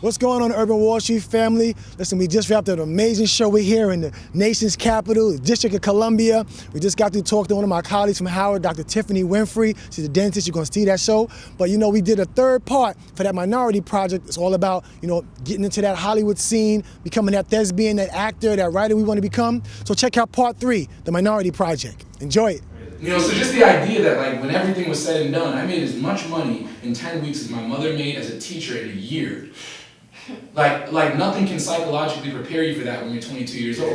What's going on, Urban Wall Street family? Listen, we just wrapped up an amazing show. We're here in the nation's capital, the District of Columbia. We just got through talking to one of my colleagues from Howard, Dr. Tiffany Winfrey. She's a dentist. You're going to see that show. But, you know, we did a third part for that minority project. It's all about, you know, getting into that Hollywood scene, becoming that thespian, that actor, that writer we want to become. So check out part 3, the minority project. Enjoy it. You know, so just the idea that, like, when everything was said and done, I made as much money in 10 weeks as my mother made as a teacher in a year. Like nothing can psychologically prepare you for that when you're 22 years old.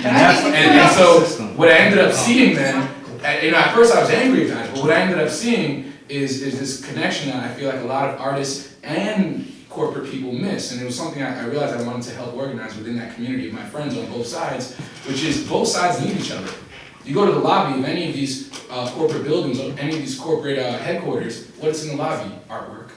And so what I ended up seeing then, you know, at first I was angry at that, but what I ended up seeing is this connection that I feel like a lot of artists and corporate people miss. And it was something I realized I wanted to help organize within that community of my friends on both sides, which is both sides need each other. You go to the lobby of any of these corporate buildings, or any of these corporate headquarters, what's in the lobby? Artwork.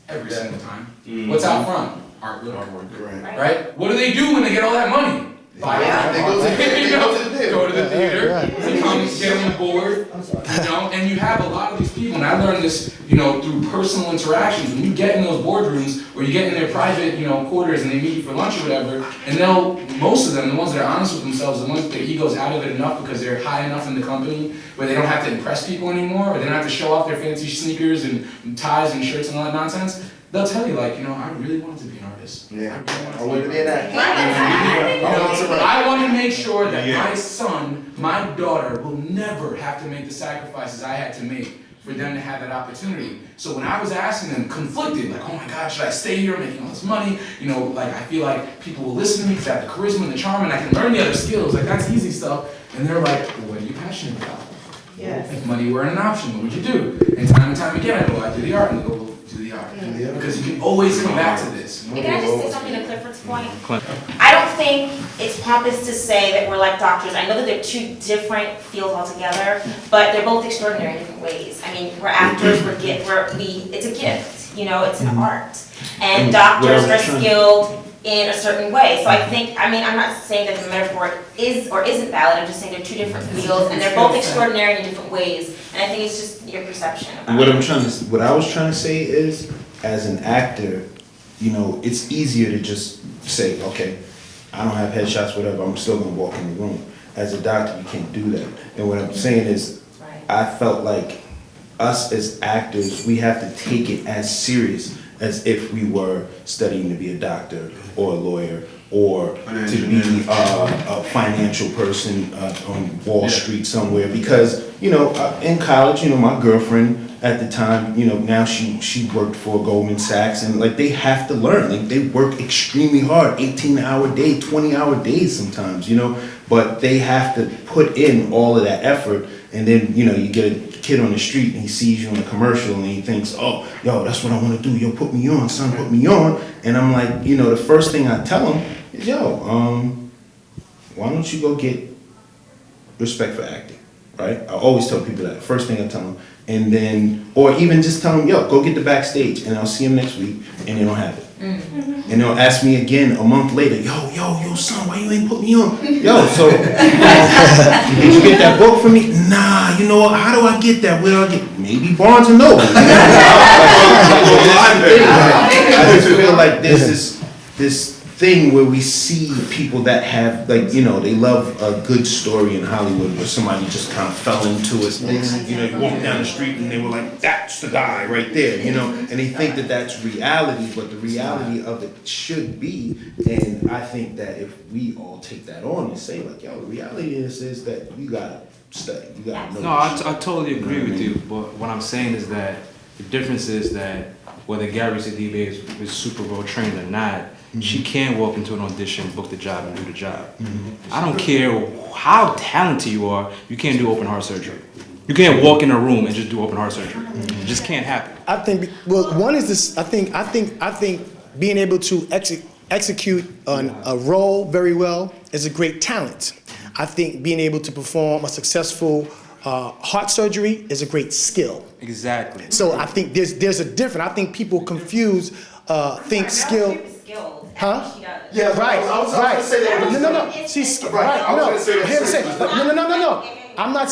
Every single time. What's out front? Artwork. Right? What do they do when they get all that money? Buy go to the theater, come get on board, you know, and you have a lot of these people, and I learned this, you know, through personal interactions. When you get in those boardrooms, or you get in their private, you know, quarters, and they meet you for lunch or whatever, and most of them, the ones that are honest with themselves, the ones that their ego's out of it enough because they're high enough in the company, where they don't have to impress people anymore, or they don't have to show off their fancy sneakers and ties and shirts and all that nonsense, they'll tell you, like, you know, I really wanted to be an artist. Yeah, I wanted to be an actor. I want to make sure that my son, my daughter, will never have to make the sacrifices I had to make for them to have that opportunity. So when I was asking them, conflicted, like, oh my God, should I stay here making all this money? You know, like, I feel like people will listen to me because I have the charisma and the charm and I can learn the other skills. Like, that's easy stuff. And they're like, well, what are you passionate about? Yes. If money weren't an option, what would you do? And time again, I go, I do the art, and they go, well, do the art. Because you can always come back to this. And can I just say something to Clifford's point? I don't think it's pompous to say that we're like doctors. I know that they're two different fields altogether, but they're both extraordinary in different ways. I mean, we're actors, it's a gift, you know, it's an art. And doctors are skilled in a certain way. So I think, I mean, I'm not saying that the metaphor is or isn't valid, I'm just saying they're two different fields, and they're both extraordinary in different ways. And I think it's just your perception about it. What I was trying to say is, as an actor, you know, it's easier to just say, okay, I don't have headshots, whatever, I'm still gonna walk in the room. As a doctor, you can't do that. And what I'm saying is, I felt like us as actors, we have to take it as serious as if we were studying to be a doctor or a lawyer or to be a financial person on Wall Street somewhere. Because, you know, in college, you know, my girlfriend at the time, you know, now she worked for Goldman Sachs, and like they have to learn. Like they work extremely hard, 18-hour day, 20-hour days sometimes, you know, but they have to put in all of that effort. And then, you know, you get a kid on the street and he sees you in a commercial and he thinks, oh, yo, that's what I want to do. Yo, put me on, son, put me on. And I'm like, you know, the first thing I tell him is, yo, why don't you go get respect for acting, right? I always tell people that. First thing I tell them. And then, or even just tell them, yo, go get the backstage and I'll see him next week, and they don't have it. And they'll ask me again a month later, yo, son, why you ain't put me on? Yo, so, did you get that book for me? Nah, you know what, how do I get that? Where do I get? Maybe Barnes and Noble. I just feel like there's this thing where we see people that have, like, you know, they love a good story in Hollywood where somebody just kind of fell into it. You know, you walk down the street and they were like, that's the guy right there, you know, and they think that that's reality, but the reality of it should be, and I think that if we all take that on and say, like, yo, the reality is that you gotta study, you gotta know. No, I totally agree with you, but what I'm saying is that the difference is that whether Gary Sidibe is Super Bowl trained or not, she can walk into an audition, book the job, and do the job. I don't care how talented you are, you can't do open heart surgery. You can't walk in a room and just do open heart surgery. It just can't happen. I think, well, one is this, I think being able to execute a role very well is a great talent. I think being able to perform a successful heart surgery is a great skill. Exactly. So I think there's a difference. I think people confuse, think skill. Huh? Yeah, right. I was gonna say that. No. She's right. No. No. I'm not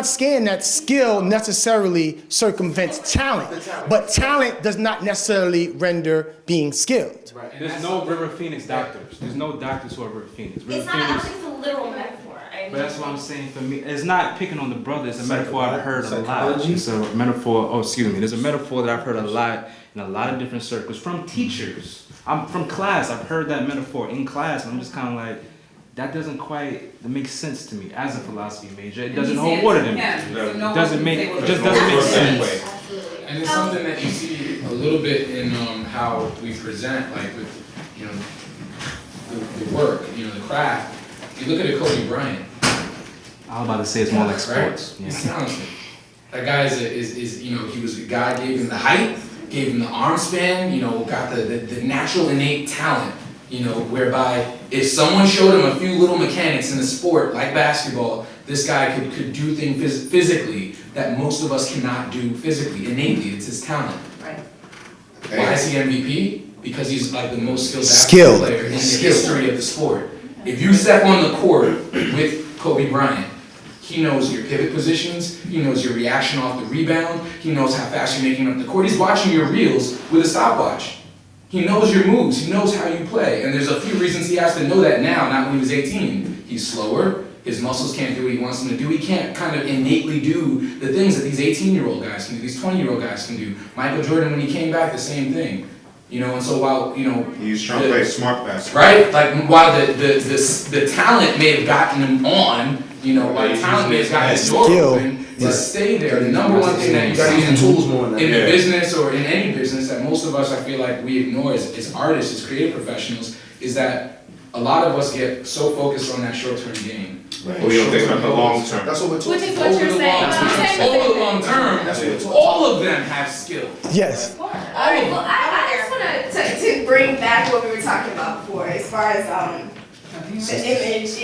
saying that skill necessarily circumvents talent, but talent does not necessarily render being skilled. Right. There's no River Phoenix doctors. There's no doctors who are River Phoenix. River It's not, I don't Phoenix, think it's a literal metaphor. but that's what I'm saying for me. It's not picking on the brother. It's a metaphor I've heard a lot. It's a metaphor, there's a metaphor that I've heard a lot in a lot of different circles from teachers. I'm from class. I've heard that metaphor in class, and I'm just kind of like, that doesn't quite make sense to me as a philosophy major. It doesn't hold water to me. It doesn't make sense. And it's something that you see a little bit in how we present, like with, you know, the work, you know, the craft. You look at a Kobe Bryant. I was about to say it's more like sports. Right? Yeah. He's talented. That guy is, you know, he was a guy, gave him the height, gave him the arm span, you know, got the natural innate talent, you know, whereby if someone showed him a few little mechanics in a sport like basketball, this guy could do things physically that most of us cannot do physically, innately. It's his talent. Right. Why is he MVP? Because he's like the most skilled basketball player in the history of the sport. If you step on the court with Kobe Bryant, he knows your pivot positions, he knows your reaction off the rebound, he knows how fast you're making up the court. He's watching your reels with a stopwatch. He knows your moves, he knows how you play. And there's a few reasons he has to know that now, not when he was 18. He's slower, his muscles can't do what he wants them to do. He can't kind of innately do the things that these 18-year-old guys can do, these 20-year-old guys can do. Michael Jordan, when he came back, the same thing. You know, and so while, you know... He's trying to play smart basketball. Right? Like, while the talent may have gotten him on, you know, while the talent may have gotten his door open to stay there, the number one thing that you see in the business or in any business that most of us, I feel like we ignore as artists, as creative professionals, is that a lot of us get so focused on that short-term gain. Right. We don't think about the long term. That's what we're talking Which is what you're saying. Over the long term, all of them have skill. Yes. All right, well, I just want to bring back what we were talking about before, as far as the image,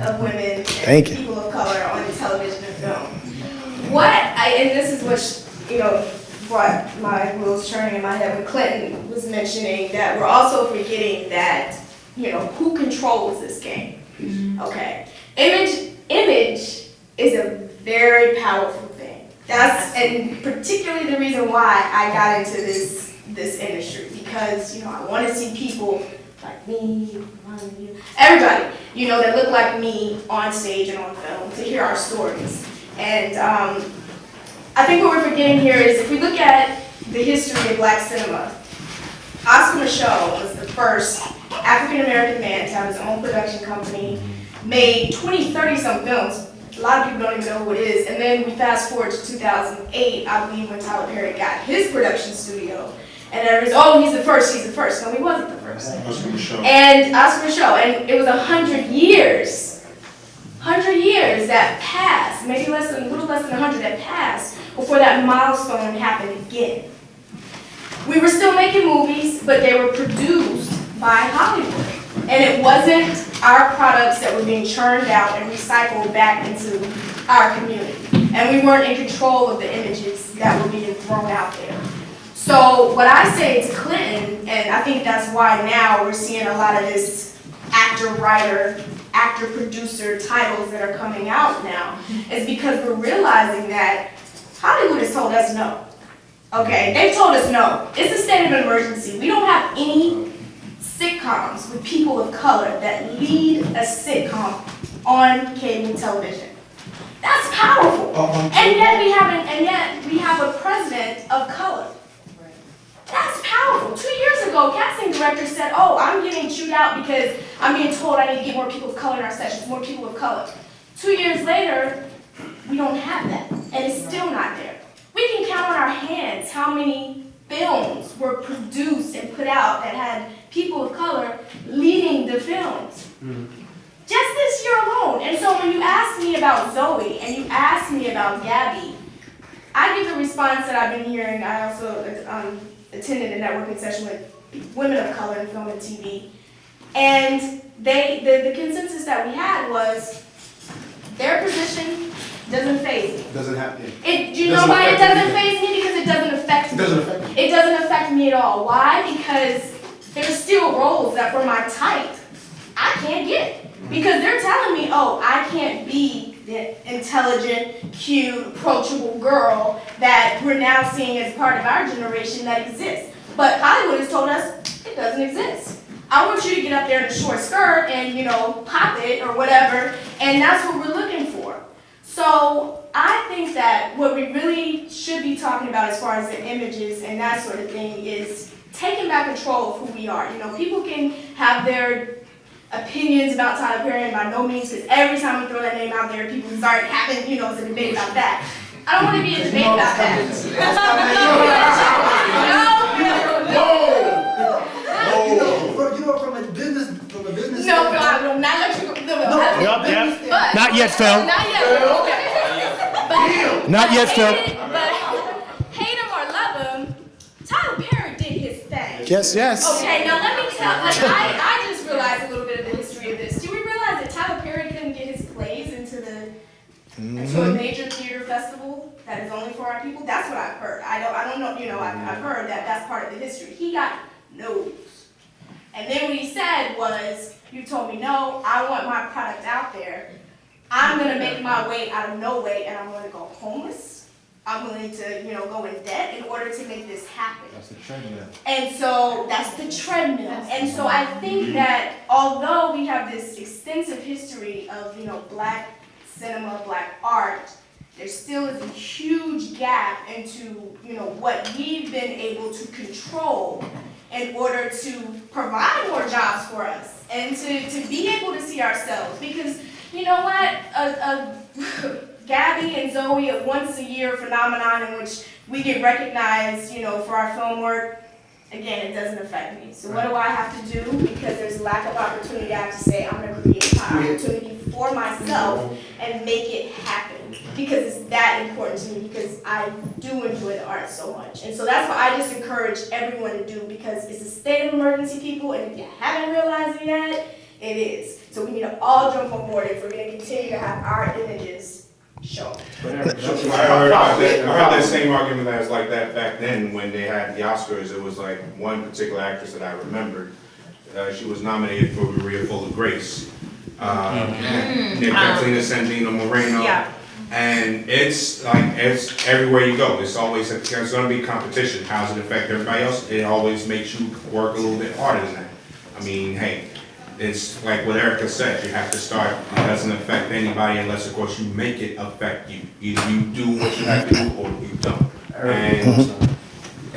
of women and people of color on television and film. And this is what, you know, brought my wheels turning in my head when Clinton was mentioning that we're also forgetting that, you know, who controls this game. Okay. Image is a very powerful thing. And particularly the reason why I got into this industry, because, you know, I want to see people like me, everybody, you know, that look like me on stage and on film, to hear our stories. And I think what we're forgetting here is, if we look at the history of Black cinema, Oscar Micheaux was the first African-American man to have his own production company, made 20, 30-some films. A lot of people don't even know who it is. And then we fast forward to 2008, I believe, when Tyler Perry got his production studio. And everybody's, he's the first. No, he wasn't the first. Oscar Micheaux. And Oscar Micheaux, and it was 100 years. 100 years that passed, maybe a little less than 100 that passed before that milestone happened again. We were still making movies, but they were produced by Hollywood. And it wasn't our products that were being churned out and recycled back into our community. And we weren't in control of the images that were being thrown out there. So what I say to Clinton, and I think that's why now we're seeing a lot of this actor-writer, actor-producer titles that are coming out now, is because we're realizing that Hollywood has told us no. Okay, they've told us no. It's a state of emergency. We don't have any sitcoms with people of color that lead a sitcom on cable television. That's powerful. And yet we have a president of color. That's powerful. 2 years ago, casting director said, I'm getting chewed out because I'm being told I need to get more people of color in our sessions, more people of color. 2 years later, we don't have that, and it's still not there. We can count on our hands how many films were produced and put out that had people of color leading the films. Just this year alone. And so when you ask me about Zoe and you ask me about Gabby, I give the response that I've been hearing. I also attended a networking session with women of color in film and TV. And the consensus that we had was their position doesn't faze me. Doesn't happen. Do you know why it doesn't faze me? Because it doesn't affect me. It doesn't affect me at all. Why? Because there's still roles that for my type, I can't get. Because they're telling me, I can't be the intelligent, cute, approachable girl that we're now seeing as part of our generation that exists. But Hollywood has told us it doesn't exist. I want you to get up there in a short skirt and, you know, pop it or whatever, and that's what we're looking for. So I think that what we really should be talking about as far as the images and that sort of thing is taking back control of who we are. You know, people can have their opinions about Tyler Perry, and by no means, because every time we throw that name out there, people start having, you know, a debate about that. I don't want to be a debate about that. From a business. No, I will not let you go. But, Not yet, Phil. Not yet, okay. But, Not yet, Phil. But hate him or love him, Tyler Perry did his thing. Yes, yes. Okay, now let me tell, I just realized a little bit of the history of this. Do we realize that Tyler Perry couldn't get his plays into a major theater festival that is only for our people? That's what I've heard. I don't know, you know, I've heard that that's part of the history. He got no's. And then what he said was, you told me no, I want my product out there. I'm gonna make my way out of no way, and I'm gonna go homeless. I'm willing to, you know, go in debt in order to make this happen. That's the treadmill. And so that's the treadmill. And so I think that although we have this extensive history of, you know, Black cinema, Black art, there still is a huge gap into, you know, what we've been able to control in order to provide more jobs for us and to be able to see ourselves. Because, you know what, Gabby and Zoe, a once a year phenomenon in which we get recognized, you know, for our film work, again, it doesn't affect me. So what do I have to do? Because there's a lack of opportunity, I have to say, I'm gonna create my opportunity for myself and make it happen. Because it's that important to me, because I do enjoy the art so much. And so that's what I just encourage everyone to do, because it's a state of emergency, people, and if you haven't realized it yet, it is. So we need to all jump on board if we're gonna continue to have our images shown. I heard that same argument that was like that back then when they had the Oscars. It was like one particular actress that I remembered. She was nominated for Maria Full of Grace. Catalina Sandino Moreno. Yeah. And it's like, it's everywhere you go. It's always, there's gonna be competition. How does it affect everybody else? It always makes you work a little bit harder than that. I mean, hey, it's like what Erica said, you have to start, it doesn't affect anybody unless, of course, you make it affect you. Either you do what you have to do or you don't. And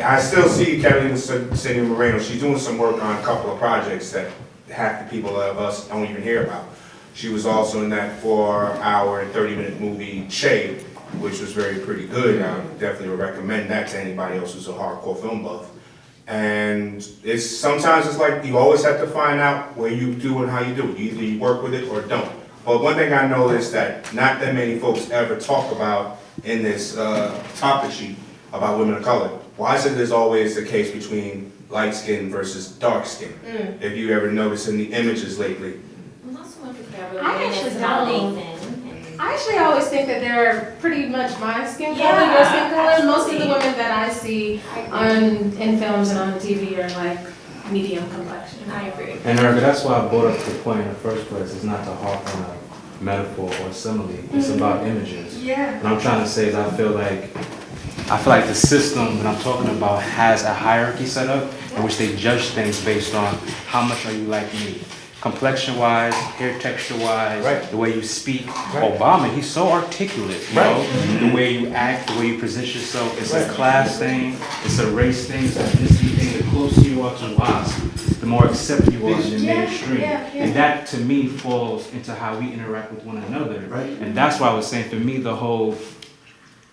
I still see Catalina Sandino Moreno. She's doing some work on a couple of projects that half the people of us don't even hear about. She was also in that 4-hour and 30-minute movie, Shade, which was pretty good. I would definitely recommend that to anybody else who's a hardcore film buff. And sometimes it's like you always have to find out where you do and how you do it. Either you work with it or don't. But one thing I know is that not that many folks ever talk about in this topic sheet about women of color. Why is it always the case between light skin versus dark skin? If you ever notice in the images lately. I actually don't. I actually always think that they're pretty much my skin color, your skin color. Most of the women that I see in films and on TV are like medium complexion. I agree. And Erica, that's why I brought up the point in the first place. It's not to harp on a metaphor or simile. It's about images. Yeah. What I'm trying to say is I feel like the system that I'm talking about has a hierarchy set up in which they judge things based on how much are you like me. Complexion-wise, hair texture-wise, right. The way you speak. Right. Obama, he's so articulate, you right. know? The way you act, the way you position yourself. It's a class thing, it's a race thing, it's an ethnicity thing. The closer you are to WASP, the more accepted you are in the mainstream. And that, to me, falls into how we interact with one another. Right. And that's why I was saying, for me, the whole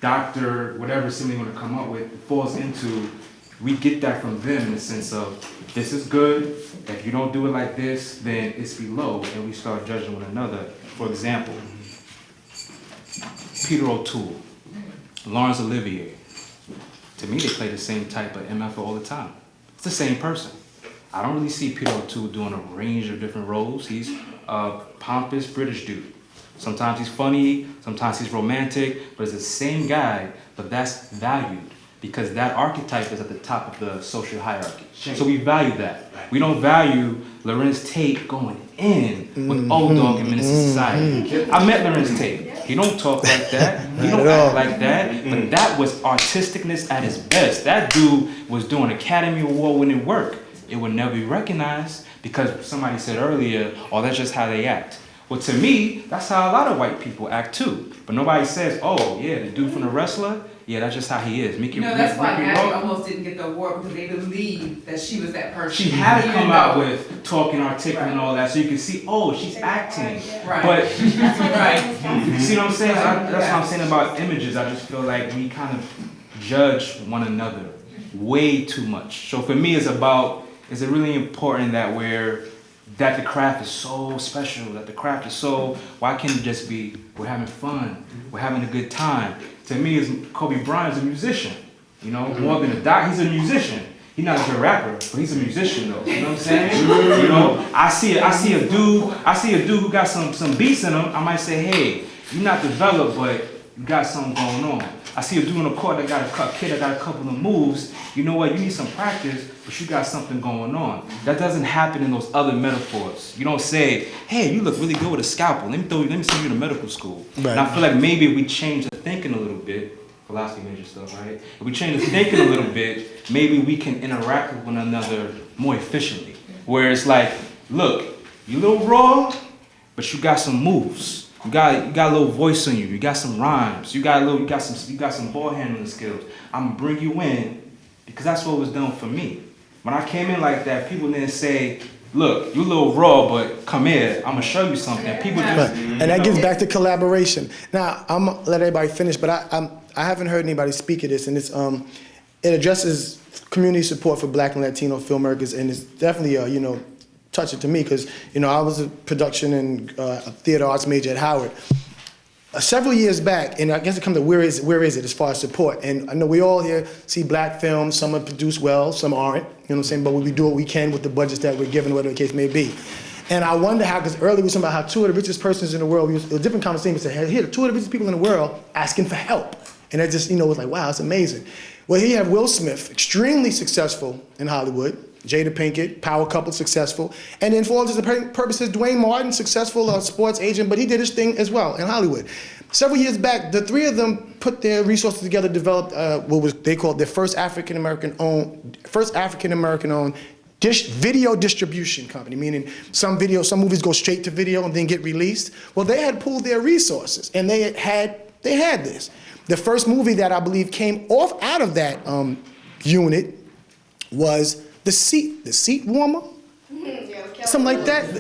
doctor, whatever somebody want to come up with, falls into, we get that from them in the sense of, this is good. If you don't do it like this, then it's below, and we start judging one another. For example, Peter O'Toole, Laurence Olivier. To me, they play the same type of MF all the time. It's the same person. I don't really see Peter O'Toole doing a range of different roles. He's a pompous British dude. Sometimes he's funny, sometimes he's romantic, but it's the same guy, but that's valued. Because that archetype is at the top of the social hierarchy. So we value that. We don't value Lorenz Tate going in with old dog in Menace to Society. I met Lorenz Tate. He don't talk like that. He don't act like that. But that was artisticness at its best. That dude was doing Academy Award winning work. It would never be recognized because somebody said earlier, oh, that's just how they act. Well, to me, that's how a lot of white people act too. But nobody says, oh, yeah, the dude from The Wrestler, yeah, that's just how he is. That's why Abby almost didn't get the award, because they believed that she was that person. She had to come out with talking articulate and all that, so you can see, oh, she's acting. Right. But Right. you see what I'm saying? That's what I'm saying about images. I just feel like we kind of judge one another way too much. So for me, it's it really important that the craft is so special, that the craft is so, why can't it just be, we're having fun, we're having a good time. To me, Kobe Bryant's a musician, more than a doctor, he's a musician. He's not a good rapper, but he's a musician though, you know what I'm saying? I see a dude who got some beats in him, I might say, hey, you're not developed, but you got something going on. I see a dude on the court that got a couple of moves. You know what? You need some practice, but you got something going on. That doesn't happen in those other metaphors. You don't say, "Hey, you look really good with a scalpel. Let me send you to medical school." Right. And I feel like maybe if we change the thinking a little bit, philosophy major stuff, right? If we change the thinking a little bit, maybe we can interact with one another more efficiently. Where it's like, look, you a little raw, but you got some moves. You got a little voice on you. You got some rhymes. You got some ball handling skills. I'm gonna bring you in because that's what was done for me. When I came in like that, people didn't say, "Look, you a little raw, but come here. I'm gonna show you something." People just, and that gets back to collaboration. Now I'm gonna let everybody finish, but I haven't heard anybody speak of this, and it addresses community support for Black and Latino filmmakers, and it's definitely touching to me because I was a production and a theater arts major at Howard. Several years back, and I guess it comes to where is it as far as support. And I know we all here see black films, some are produced well, some aren't, you know what I'm saying, but we do what we can with the budgets that we're given, whatever the case may be. And I wonder how, because earlier we were talking about how two of the richest persons in the world, it was a different conversation, we said, here, two of the richest people in the world asking for help. And it just, was like, wow, it's amazing. Well, here you have Will Smith, extremely successful in Hollywood. Jada Pinkett, power couple, successful. And then for all intents and purposes, Dwayne Martin, successful sports agent, but he did his thing as well in Hollywood. Several years back, the three of them put their resources together, developed they called their first African American owned video distribution company, meaning some movies go straight to video and then get released. Well, they had pooled their resources, and they had this. The first movie that I believe came out of that unit was the seat warmer, something like that.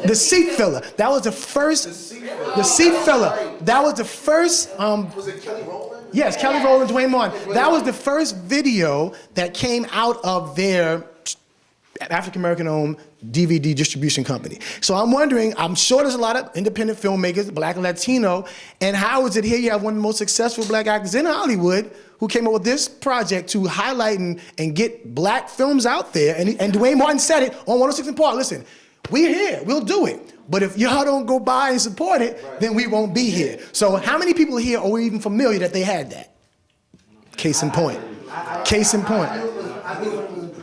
The seat filler. That was the first. The seat filler. That was the first. Was it Kelly Rowland? Yes, Kelly Rowland, Dwayne Martin. That was the first video that came out of their African American owned DVD distribution company. So I'm wondering, I'm sure there's a lot of independent filmmakers, Black and Latino, and how is it here you have one of the most successful black actors in Hollywood who came up with this project to highlight and get black films out there, and Dwayne Martin said it on 106 & Park, listen, we're here, we'll do it. But if y'all don't go by and support it, then we won't be here. So how many people here are even familiar that they had that? Case in point. Case in point.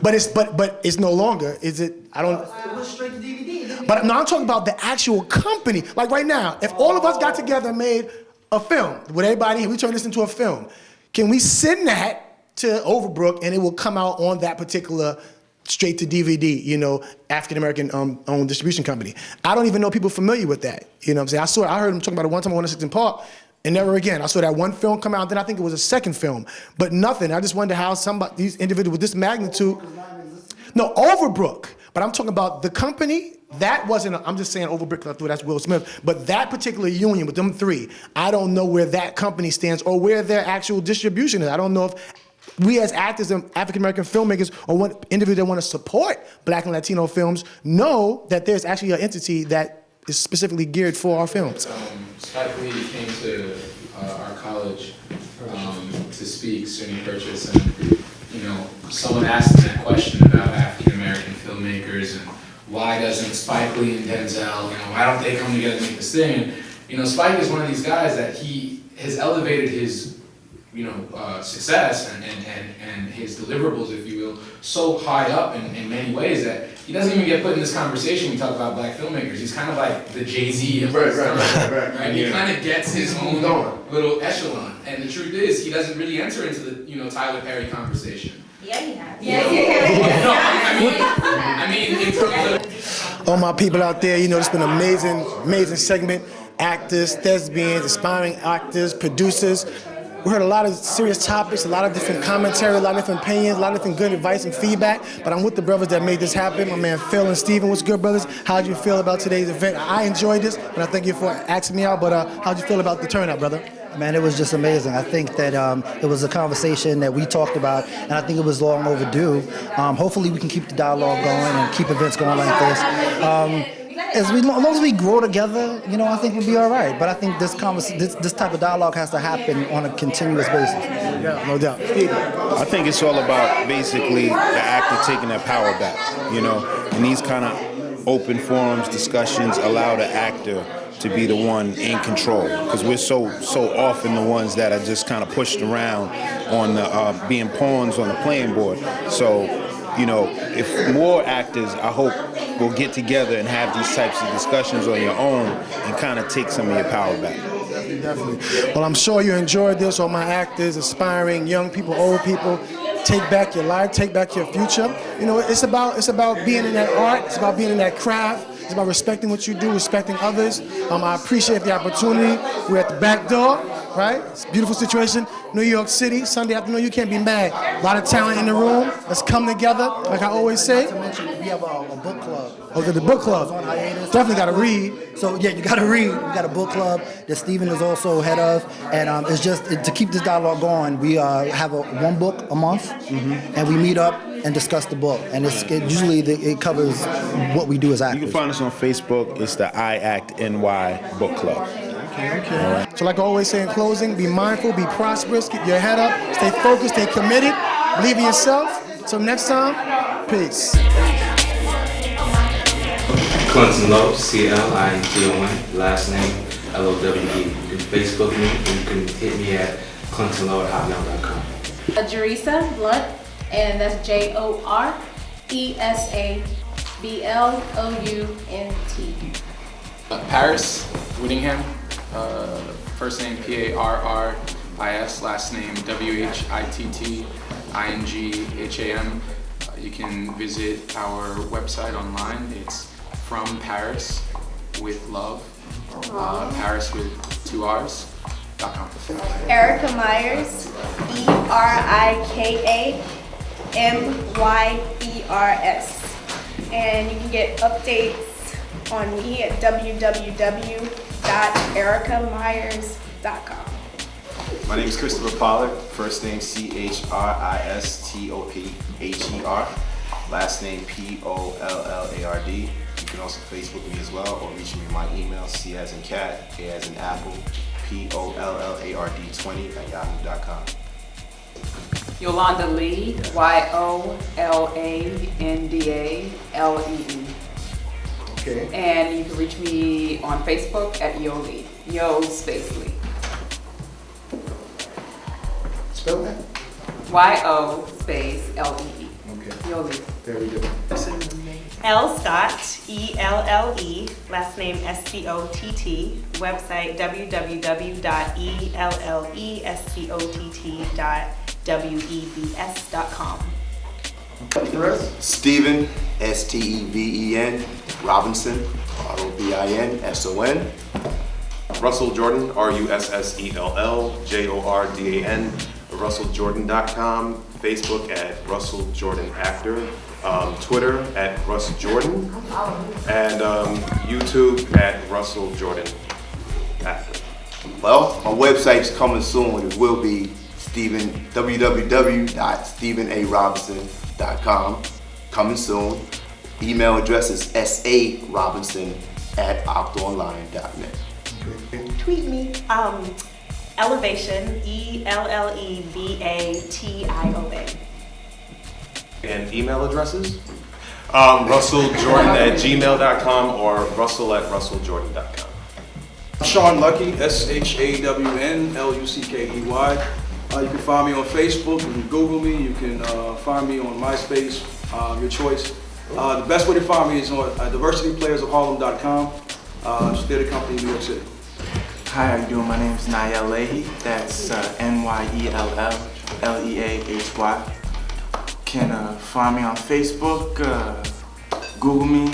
But it's no longer, is it? I don't. It went straight to DVD. But no, I'm talking about the actual company. Like right now, if all of us got together and made a film with everybody, we turn this into a film, can we send that to Overbrook and it will come out on that particular straight to DVD, African American owned distribution company? I don't even know people familiar with that. You know what I'm saying? I heard them talking about it one time on 106 & Park. And never again. I saw that one film come out, then I think it was a second film. But nothing. I just wonder how these individuals with this magnitude. No, Overbrook. But I'm talking about the company. That wasn't, I'm just saying Overbrook, I thought that's Will Smith. But that particular union with them three, I don't know where that company stands or where their actual distribution is. I don't know if we as actors and African American filmmakers or what individuals that want to support Black and Latino films know that there's actually an entity that is specifically geared for our films. Spike Lee came to our college to speak, SUNY Purchase, and someone asked him that question about African American filmmakers and why doesn't Spike Lee and Denzel, why don't they come together and make this thing? And Spike is one of these guys that he has elevated his success and his deliverables, if you will, so high up in many ways that he doesn't even get put in this conversation when we talk about black filmmakers. He's kind of like the Jay-Z of this time, right? He kind of gets his own little echelon. And the truth is, he doesn't really enter into the Tyler Perry conversation. Yeah, he has. I mean, in terms of all my people out there, it's been an amazing segment. Actors, thespians, aspiring actors, producers. We heard a lot of serious topics, a lot of different commentary, a lot of different opinions, a lot of different good advice and feedback. But I'm with the brothers that made this happen. My man Phil and Steven, what's good, brothers? How'd you feel about today's event? I enjoyed this, and I thank you for asking me out. But how'd you feel about the turnout, brother? Man, it was just amazing. I think that it was a conversation that we talked about, and I think it was long overdue. Hopefully we can keep the dialogue going and keep events going like this. As long as we grow together, I think we'll be all right. But I think this type of dialogue has to happen on a continuous basis. Yeah, no doubt. I think it's all about basically the actor taking that power back, and these kind of open forums, discussions allow the actor to be the one in control, because we're so often the ones that are just kind of pushed around on being pawns on the playing board. So, if more actors, I hope, will get together and have these types of discussions on your own and kind of take some of your power back. Definitely. Well, I'm sure you enjoyed this. All my actors, aspiring young people, old people, take back your life, take back your future. It's about being in that art. It's about being in that craft. It's about respecting what you do, respecting others. I appreciate the opportunity. We're at the back door, right? It's a beautiful situation. New York City, Sunday afternoon, you can't be mad. A lot of talent in the room. Let's come together, like I always say. Not to mention, we have a book club. Okay, the book club. On hiatus. Definitely got to read. So yeah, you got to read. We got a book club that Steven is also head of, and it's just to keep this dialogue going. We have one book a month, and we meet up and discuss the book. And usually it covers what we do as actors. You can find us on Facebook. It's the aactNY Book Club. Okay. So like I always say in closing, be mindful, be prosperous, keep your head up, stay focused, stay committed, believe in yourself. Till next time, peace. Clinton Lowe, CLINTON, last name LOWE. You can Facebook me, and you can hit me at clintonlowe@hotmail.com. Jeresa Blunt, and that's JORESABLOUNT. Paris Whittingham, first name PARRIS, last name WHITTINGHAM. You can visit our website online. It's From Paris with Love, Paris with 2 R's.com. Erica Myers, ERIKAMYERS. And you can get updates on me at www.ericamyers.com. My name is Christopher Pollard, first name CHRISTOPHER, last name POLLARD. You can also Facebook me as well, or reach me in my email, C as in cat, A as in apple, POLLARD20@yahoo.com. Yolanda Lee, YOLANDALEE. Okay. And you can reach me on Facebook at Yoli, Yo Space Lee. Spell that? YO space LEE. Okay. Yoli. Very good. L. Scott, ELLE, last name SCOTT, website www.ELLESCOTT.webs.com. Steven, STEVEN, Robinson, ROBINSON. Russell Jordan, RUSSELLJORDAN, RussellJordan.com, Facebook at Russell Jordan Actor, Twitter at Russ Jordan, and YouTube at Russell Jordan Actor. Well, my website's coming soon. It will be www.stevenarobinson.com. Coming soon. Email address is sarobinson@optonline.net. Tweet me, Elevation, ELLEVATION. And email addresses? RussellJordan@gmail.com or Russell@RussellJordan.com. Sean Lucky, SHAWNLUCKEY, You can find me on Facebook, you can Google me, you can find me on MySpace, your choice. The best way to find me is on diversityplayersofharlem.com. It's a theater company in New York City. Hi, how you doing? My name is Niall Leahy. That's N-Y-E-L-L-L-E-A-H-Y. Can find me on Facebook, Google me.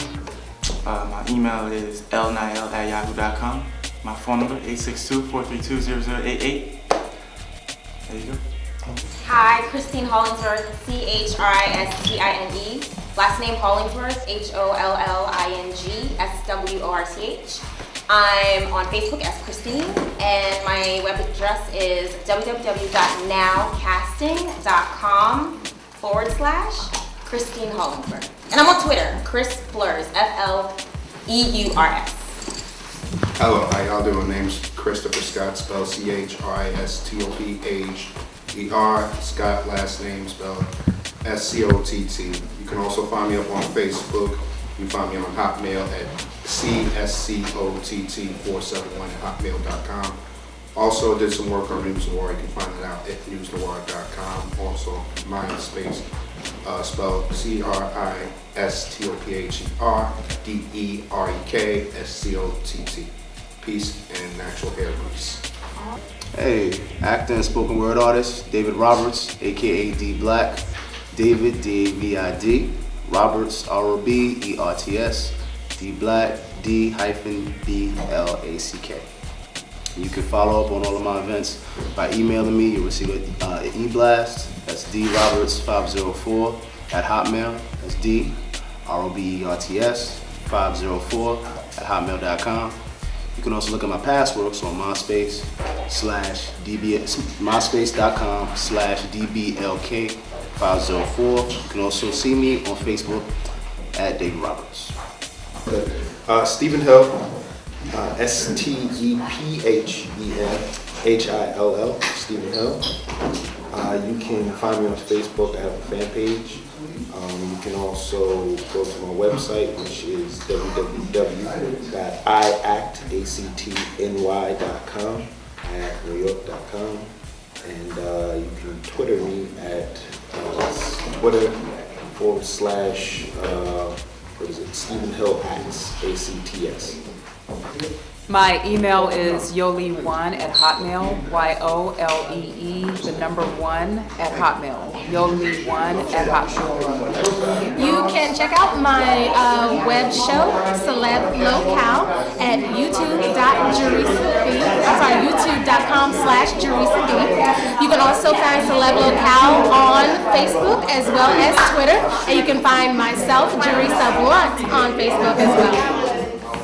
My email is lniall@yahoo.com. My phone number 862-432-0088. There you go. Hi, Christine Hollingsworth, C-H-R-I-S-T-I-N-E. Last name Hollingsworth, H-O-L-L-I-N-G-S-W-O-R-T-H. I'm on Facebook as Christine, and my web address is www.nowcasting.com/Christine Hollingsworth. And I'm on Twitter, Chris Fleurs, F-L-E-U-R-S. Hello, how y'all doing? My name's Christopher Scott, spelled C-H-R-I-S-T-O-P-H-E-R. Scott, last name spelled S-C-O-T-T. You can also find me up on Facebook. You can find me on Hotmail at CSCOTT471@hotmail.com. Also did some work on News Noir. You can find it out at newsnoir.com. Also MySpace, spelled CRISTOPHERDEREKSCOTT. Peace and natural hair grease. Hey, actor and spoken word artist, David Roberts, aka D Black. David, D-A-V-I-D. Roberts, R-O-B-E-R-T-S. D Black, D-B-L-A-C-K. You can follow up on all of my events by emailing me. You'll receive an e-blast. That's droberts504@hotmail. That's D, R-O-B-E-R-T-S, 504@hotmail.com. You can also look at my past works on MySpace.com/DBLK504. You can also see me on Facebook at David Roberts. Stephen Hill, S-T-E-P-H-E-N-H-I-L-L, Stephen Hill. You can find me on Facebook. I have a fan page. You can also go to my website, which is www.iactactny.com, iactnewyork.com. And you can Twitter me at Twitter/, Stephen Hill Acts, ACTS. My email is yolee1@hotmail, YOLEE1@hotmail, yolee1@hotmail. You can check out my web show, Celeb Locale, at youtube.com/JareesaB. You can also find Celeb Locale on Facebook as well as Twitter, and you can find myself, Jerisa Blunt, on Facebook as well.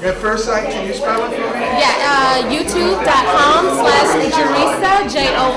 Your first site, can you spell it for me? Yeah, youtube.com/Jerisa, Joresa,